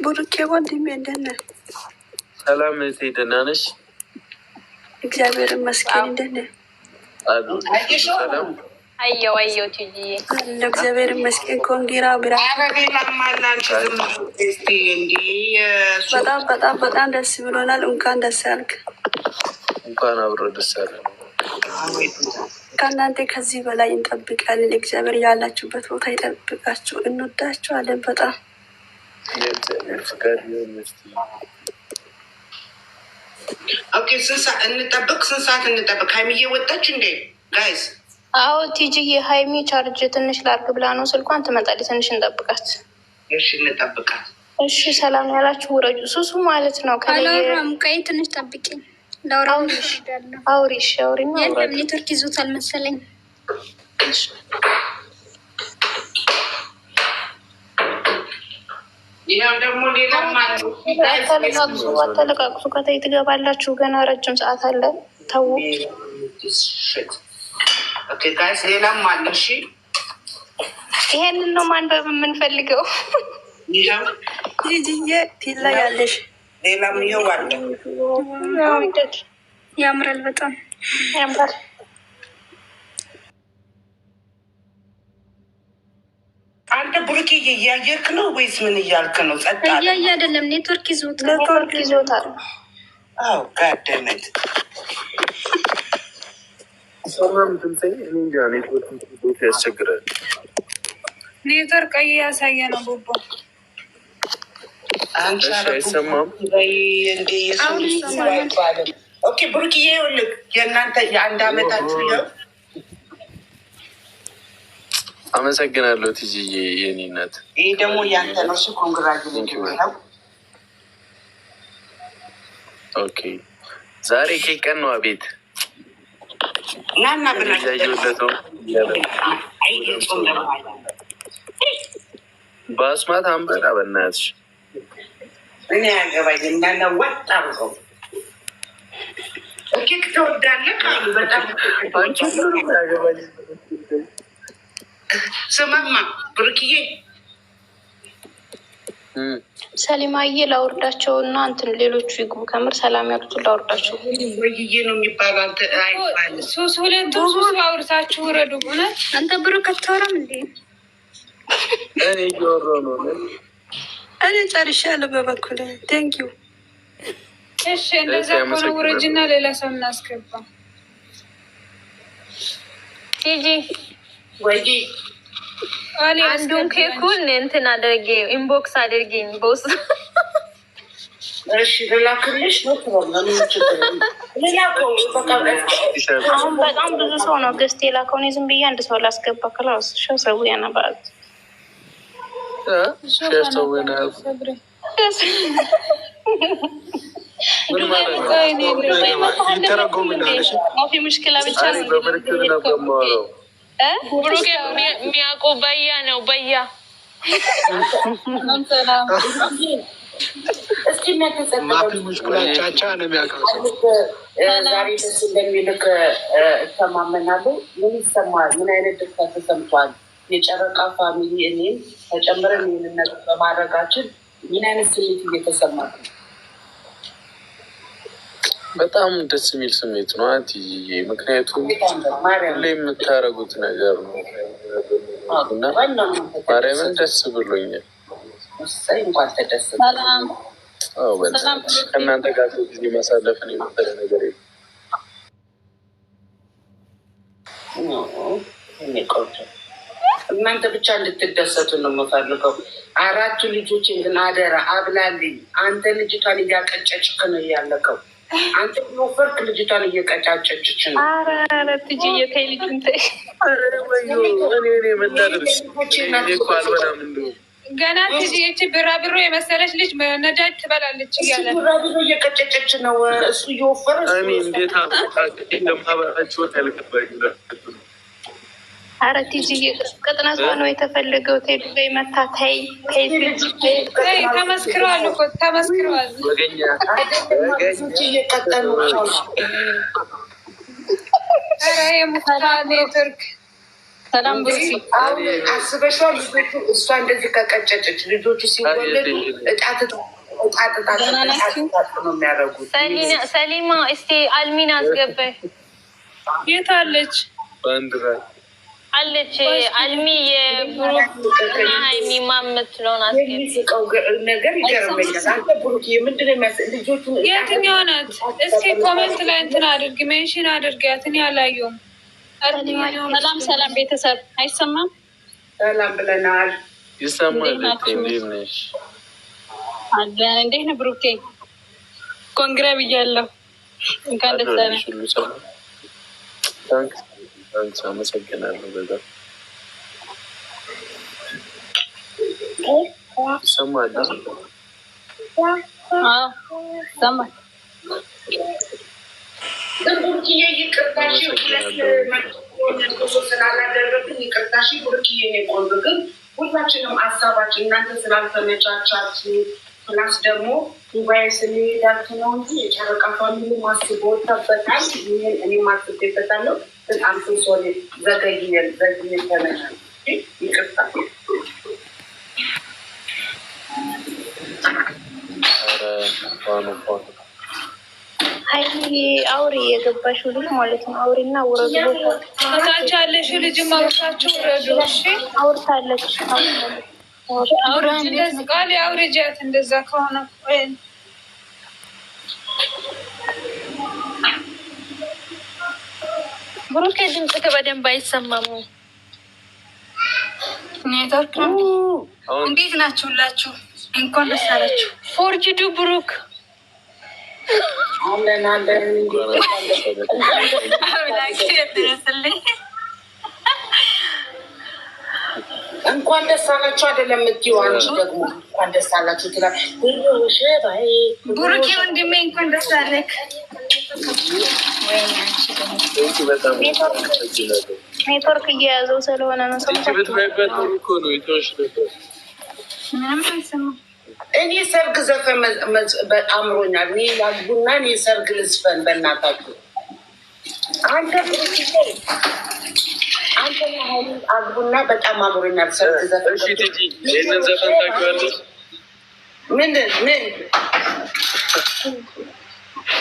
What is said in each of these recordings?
ቡሩኬ ወንድሜ እንደት ነህ? ሰላም እህቴ፣ ደህና ነሽ? እግዚአብሔር ይመስገን። እንደት ነህ? አየው ቲጂ አለሁ እግዚአብሔር ይመስገን። ኮንጊራ ብራ በጣም ደስ ብሎናል። እንኳን ደስ ያልክ። እንኳን አብሮ ደስ ያለን። ከእናንተ ከዚህ በላይ እንጠብቃለን። እግዚአብሔር ያላችሁበት ቦታ ይጠብቃችሁ። እንወዳችኋለን በጣም። ኦኬ፣ ስንት ሰዓት እንጠብቅ? ሀይሚዬ ወጣች እንዴ ጋይስ? አዎ ቲጂዬ፣ ሀይሚ ቻርጅ ትንሽ ላርግ ብላ ነው ስልኳን ትመጣለች። ትንሽ እንጠብቃት። እሺ እንጠብቃት። እሺ ሰላም ያላችሁ ውረጁ። ሱሱ ማለት ነው። ቀይ ትንሽ ጠብቂ። አውሪሽ አውሪና ኔትወርክ ይዞታል መሰለኝ። ይኸው ደግሞ ሌላ ተለቃቅሱ። ከታይ ትገባላችሁ። ገና ረጅም ሰዓት አለ። ተው ጋይስ፣ ሌላም አለ። እሺ ይሄንን ነው ማንበብ የምንፈልገው። ይኸው ልጅዬ ፊላ ያለሽ ሌላም ይኸው አለ። ያምራል፣ በጣም ያምራል። አንተ ብሩኬ እያየርክ ነው ወይስ ምን እያልክ ነው? ጸጥ አለ። እያየ አይደለም፣ ኔትወርክ ይዞታል። አዎ ጋደነት ያስቸግራል። ኔትወርክ እያሳየ ነው። ቦቦ አይሰማም። ኦኬ ብሩክዬ፣ ይኸውልህ የእናንተ የአንድ አመታችሁ ይኸው። አመሰግናለሁ ቲጂዬ የኔ እናት። ይህ ደግሞ ያንተ ነው። እሱ ኮንግራጁሌሽን ነው። ኦኬ ዛሬ ኬክ ቀን ነው። አቤት ናና ብላ በአስማት አንበላ በእናትሽ እኔ ያገባኝ እናና ወጣ ብቀው ኬክ ትወዳለህ ካሉ በጣም ያገባኝ። ስማማ ብሩክዬ፣ ሰሊማዬ ላውርዳቸው እና እንትን ሌሎቹ ይግቡ። ከምር ሰላም ያሉትን ላውርዳቸው። ወይዬ ነው የሚባለው። አንተ አይባል ሱስ ሁለቱ ሱስ አውርታችሁ ውረዱ። እውነት አንተ ብሩክ አታወራም እንዴ? እኔ እየወራሁ ነው። እኔ ጨርሻለሁ በበኩል ቴንኪዩ። እሺ እንደዛ ከሆነ ውረጅና ሌላ ሰው እናስገባ። ቲጂ ወይዬ አንዱን ኬኩን እንትን አድርጌ ኢንቦክስ አድርጌኝ በውስጥ እሺ ልላክልሽ ነው። አሁን በጣም ብዙ ሰው ነው ገዝት የላከውን። ዝም ብዬ አንድ ሰው ላስገባ ክላስ ሰው ያነባል። ሙሽኪላ ብቻ ነው ብሩክ የሚያውቁ በያ ነው በያ እስኪ ሙሽኪላቻቻ ነው የሚያውቀው። ዛሬ ደስ እንደሚልክ እተማመናለሁ። ምን ይሰማል? ምን አይነት ደስታ ተሰምቷል? የጨረቃ ፋሚሊ እኔም ተጨምረን ይህንን በማድረጋችን ምን አይነት ስሜት እየተሰማል? በጣም ደስ የሚል ስሜት ነው አትዬ። ምክንያቱም ሁሌ የምታደርጉት ነገር ነው እና ማርያምን ደስ ብሎኛል። እንኳን ተደስ ከእናንተ ጋር ጊዜ ማሳለፍን የመሰለ ነገር የለም። እናንተ ብቻ እንድትደሰቱ ነው የምፈልገው። አራቱ ልጆችን ግን አደራ አብላልኝ። አንተ ልጅቷን እያቀጨጭክ ነው ያለከው። አንተ ወፈርክ፣ ልጅቷን እየቀጫጨችች ነው። ኧረ ትጂ የተይ ልጅን ተይ። ገና ትጂ ይቺ ብራብሮ የመሰለች ልጅ ነዳጅ ትበላለች እያለ ብራብሮ እየቀጨጨች ነው። እሱ እየወፈረ እንዴት ለማበራቸው ያልገባኝ። ኧረ ቲጂ ቅጥነቷ ነው የተፈለገው። ተይ ዱባይ መታ ተይ ተመስክረዋል እኮ ተመስክረዋል። እየቀጠሉ ኧረ የሙታ ኔትወርክ ሰላም ብሩክ። አሁን አስበሽዋል? ልጆቹ እሷ እንደዚህ ከቀጨጨች ልጆቹ ሲወለዱ እጣት ነው የሚያደርጉት። ሰሊማ እስቲ አልሚን አስገባኝ። የት አለች? አለች አልሚ የብሩክ እና ሀይሚ ማምትለውን የሚስቀው ነገር ይገርመኛል። አንተ ብሩክ ምንድን ነው የሚያስ ልጆቹ የትኛው ናት? እስኪ ኮሜንት ላይ እንትን አድርግ፣ ሜንሽን አድርጊያት። እኔ አላየሁም። ሰላም ቤተሰብ አይሰማም? ሰላም ብለናል። ይሰማል። እንዴት ነሽ? አለን። እንዴት ነው ብሩኬ? ኮንግራ ብያለሁ። እንኳን ደስ አለሽ። አመሰግናለሁ። በጣም ይሰማል። ይሰማል። ብሩክዬ ይቅርታሽ ስላላደረግን ይቅርታሽ ብሩክዬ ቆንጆ። ግን ሁላችንም ሀሳባችን እናንተ ስላልተመቻቻችሁ ፕላስ ደግሞ ዱባይ ስንሄዳችሁ ነው እንጂ የጨረቃ ፋሚሊ ማስቦታበታል። ይህን እኔ ማስቤበታለሁ። ግን አንቱ ሶሪ ዘገይን ተመቻል። ይቅርታ ሀይሚ አውሪ የገባሽው ልጅ ማለት ነው። አውሪና ውረዱ። ታች ያለሽ ልጅ ማውሳችሁ ውረዱ። እሺ አውርታለች። አውርጅ እንደዚህ ቃል አውርጃት። እንደዛ ከሆነ ብሩኬ ድምፅህ በደንብ አይሰማም። ኔትወርክ ነው። እንዴት ናችሁ? ሁላችሁ እንኳን ደስ አላችሁ። ፎርጅዱ ብሩክ አለን እንኳን ደስ አላችሁ አይደለም የምትይው አንቺ ደግሞ እንኳን ደስ አላችሁ ትላለች። ብሩኬ ወንድሜ እንኳን ደስ አለክ። ኔትወርክ እየያዘው ስለሆነ ነው። ምንም አይሰማም። እኔ ሰርግ ዘፈን አምሮኛል። እኔ ያልቡና እኔ ሰርግ ልዝፈን በእናታችሁ። አንተ አግቡና በጣም አምሮኛል። ሰርግ ዘፈን ይህንን ዘፈን ታውቂዋለሽ? ምን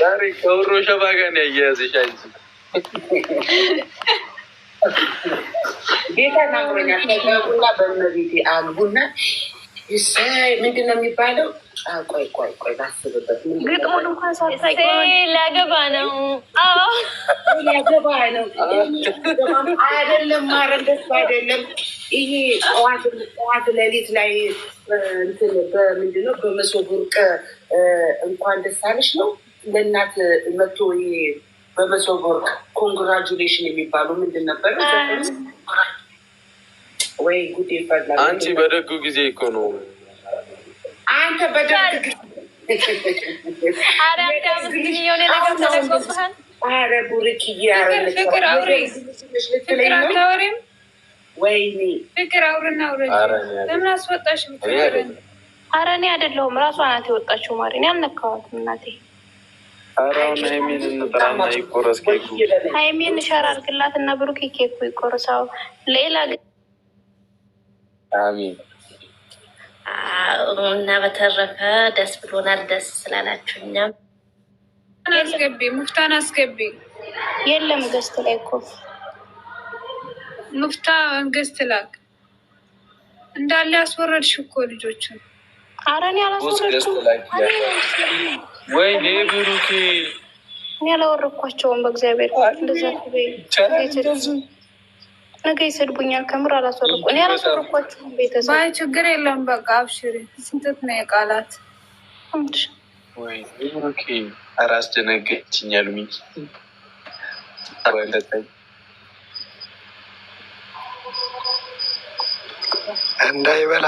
ዛሬ ከውሮ ሸባ ጋር ነው ያያያዝሽ አንቺ። ጌታ አምሮኛል። ከቡና በእመቤቴ አግቡና ይሳይ ምንድን ነው የሚባለው? ቆይ ላስብበት። ግጥሙን እንኳን ሳታውቂ ላገባ ነው። ላገባ ነው አይደለም? ማረን ደስ አይደለም? ይሄ ጠዋት ሌሊት ላይ እንትን በምንድን ነው በመሶብ ወርቅ እንኳን ደስ አለሽ ነው ለእናት መቶ ይሄ በመሶብ ወርቅ ኮንግራጁሌሽን የሚባለው ምንድን ነበር? ወይ ጉድ ይፈላል። አንቺ በደጉ ጊዜ እኮ ነው። አንተ በደግ አረ ቡርክዬ ፍቅር አውሪ። ፍቅር አታወሪም? ወይኔ ፍቅር አውርና አውረጅ። ለምን አስወጣሽ? አረ እኔ አይደለሁም ራሷ ናት የወጣችው። ማሪ እኔ አልነካኋትም እናቴ። አራውን ሀይሚን እንጥራና ይቆረስ ኬኩ። ሀይሚን ሸር አድርግላት እና ብሩክ ኬኩ ይቆረሳው። ሌላ አሚን እና በተረፈ ደስ ብሎናል። ደስ ስላላችሁ እኛም አስገቢ፣ ሙፍታን አስገቢ። የለም ገስት ላይ እኮ ሙፍታ ገስት ላክ እንዳለ ያስወረድሽ እኮ ልጆቹን። ኧረ እኔ አላስወረድኩም። ወይኔ ብሩኬ እኔ አላወረድኳቸውም። በእግዚአብሔር እንደዛ ነገ ይሰድቡኛል። ከምር አላስወረድኩ። እኔ አላስወረድኳቸውም። ቤተሰብ ባይ ችግር የለም። በቃ አብሽሪ። ስንትት ነው የቃላት ወይ ብሩኬ። ኧረ አስደነገጥሽኝ አልሚ እንዳይበላ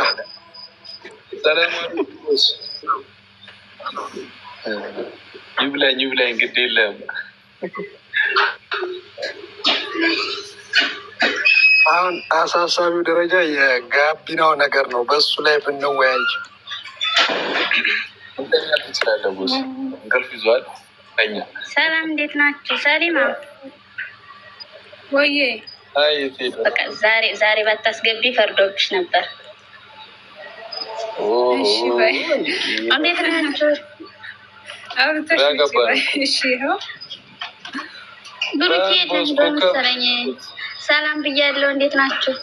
ይብላኝ ግድ የለም። አሁን አሳሳቢው ደረጃ የጋቢናው ነገር ነው። በሱ ላይ ብንወያይ ትችላለህ። ቦስ እንቅልፍ ይዟል። ሰላም እንዴት ናቸው? ሰሊማ ወዬ በቃ ዛሬ ባታስገቢ ፈርዶብሽ ነበር። እንዴት ናችሁ? ብሩኬ ደስ መሰለኝ። ሰላም ብያለሁ። እንዴት ናችሁ?